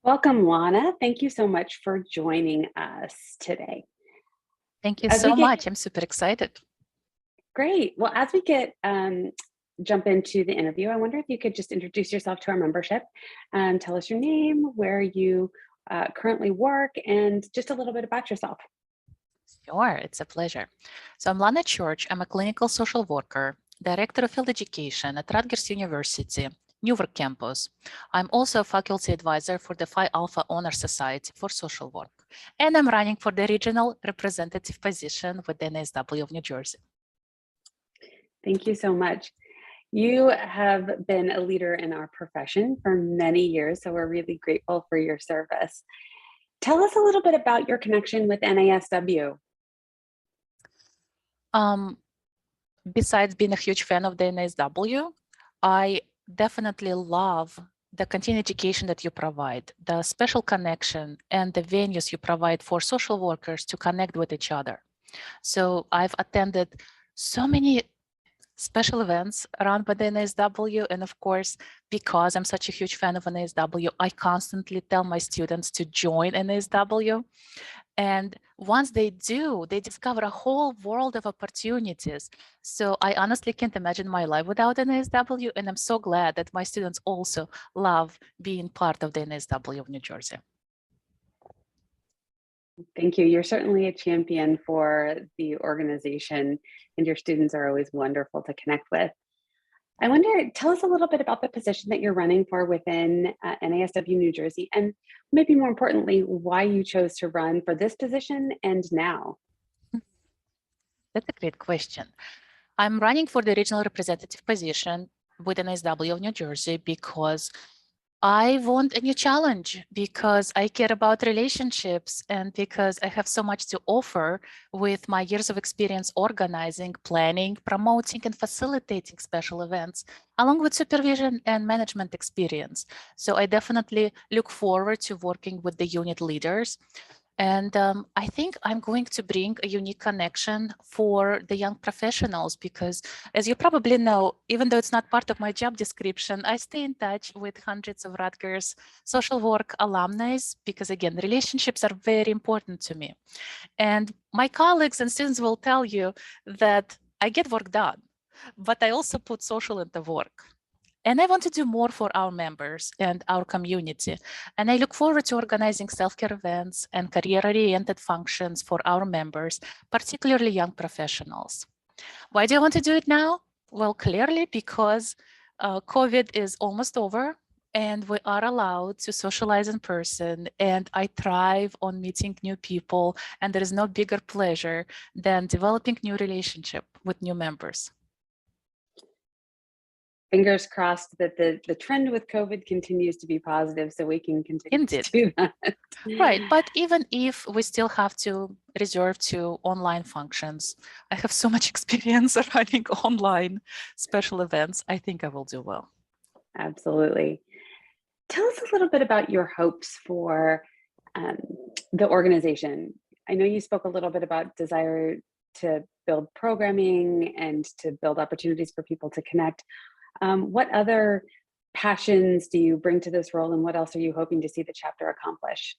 Welcome, Lana. Thank you so much for joining us today. Thank you As we so get much. I'm super excited. great. Well, as we get jump into the interview, I wonder if you could just introduce yourself to our membership and tell us your name, where you currently work, and just a little bit about yourself. Sure, it's a pleasure. So I'm Lana Church. I'm a clinical social worker, director of field education at Rutgers University, Newark campus. I'm also a faculty advisor for the Phi Alpha Honor Society for Social Work, and I'm running for the regional representative position with the NSW of New Jersey. Thank you so much. You have been a leader in our profession for many years, so we're really grateful for your service. Tell us a little bit about your connection with NASW. Besides being a huge fan of the NSW, I definitely love the continuing education that you provide, the special connection and the venues you provide for social workers to connect with each other. So I've attended so many special events run by the NSW. And of course, because I'm such a huge fan of NSW, I constantly tell my students to join NSW. And once they do, they discover a whole world of opportunities. So I honestly can't imagine my life without NSW. And I'm so glad that my students also love being part of the NSW of New Jersey. Thank you. You're certainly a champion for the organization, and your students are always wonderful to connect with. I wonder, tell us a little bit about the position that you're running for within NASW New Jersey, and maybe more importantly, why you chose to run for this position and now. That's a great question. I'm running for the regional representative position with NSW of New Jersey because I want a new challenge, because I care about relationships, and because I have so much to offer with my years of experience organizing, planning, promoting, and facilitating special events, along with supervision and management experience. So I definitely look forward to working with the unit leaders. And I think I'm going to bring a unique connection for the young professionals because, as you probably know, even though it's not part of my job description, I stay in touch with hundreds of Rutgers social work alumni because, again, relationships are very important to me. And my colleagues and students will tell you that I get work done, but I also put social into work. And I want to do more for our members and our community. And I look forward to organizing self-care events and career-oriented functions for our members, particularly young professionals. Why do I want to do it now? Well, clearly because COVID is almost over and we are allowed to socialize in person, and I thrive on meeting new people, and there is no bigger pleasure than developing new relationship with new members. Fingers crossed that the trend with COVID continues to be positive so we can continue Indeed. to do that. Right, but even if we still have to resort to online functions, I have so much experience running online special events. I think I will do well. Absolutely. Tell us a little bit about your hopes for the organization. I know you spoke a little bit about desire to build programming and to build opportunities for people to connect. What other passions do you bring to this role, and what else are you hoping to see the chapter accomplish?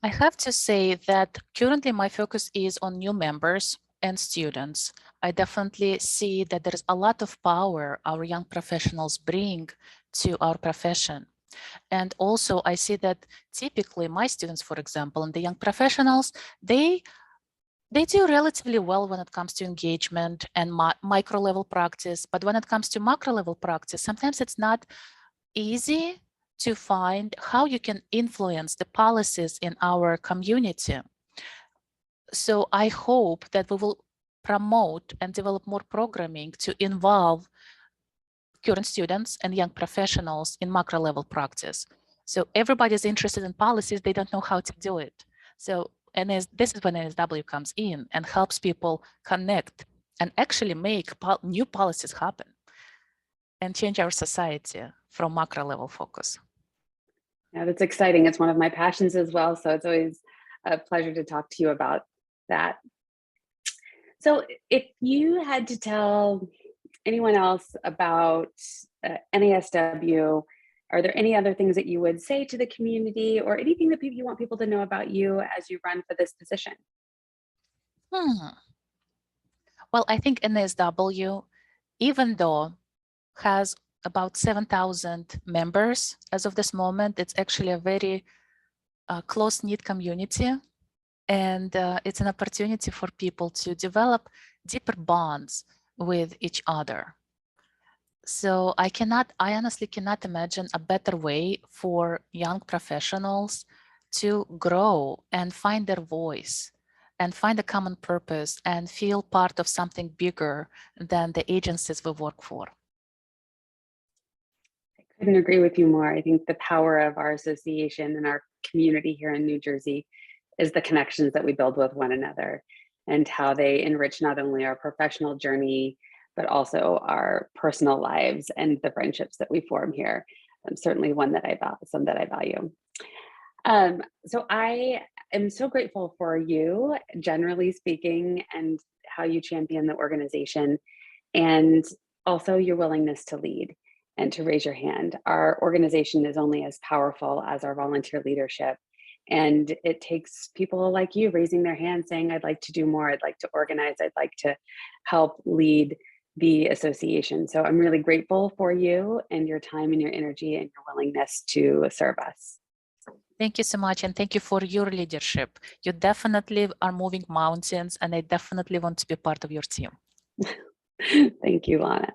I have to say that currently my focus is on new members and students. I definitely see that there is a lot of power our young professionals bring to our profession. And also I see that typically my students, for example, and the young professionals, they do relatively well when it comes to engagement and micro level practice. But when it comes to macro level practice, sometimes it's not easy to find how you can influence the policies in our community. So I hope that we will promote and develop more programming to involve current students and young professionals in macro level practice. So everybody's interested in policies, they don't know how to do it. So this is when NSW comes in and helps people connect and actually make new policies happen and change our society from macro level focus. Yeah, that's exciting. It's one of my passions as well. So it's always a pleasure to talk to you about that. So if you had to tell anyone else about NASW are there any other things that you would say to the community or anything that you want people to know about you as you run for this position? Well, I think NSW, even though has about 7,000 members as of this moment, it's actually a very close-knit community. And it's an opportunity for people to develop deeper bonds with each other. So I honestly cannot imagine a better way for young professionals to grow and find their voice and find a common purpose and feel part of something bigger than the agencies we work for. I couldn't agree with you more. I think the power of our association and our community here in New Jersey is the connections that we build with one another and how they enrich not only our professional journey, but also our personal lives and the friendships that we form here. Certainly one that some that I value. So I am so grateful for you, generally speaking, and how you champion the organization, and also your willingness to lead and to raise your hand. Our organization is only as powerful as our volunteer leadership. And it takes people like you raising their hand saying, I'd like to do more, I'd like to organize, I'd like to help lead the association. So I'm really grateful for you and your time and your energy and your willingness to serve us. Thank you so much. And thank you for your leadership. You definitely are moving mountains, and I definitely want to be part of your team. Thank you, Lana.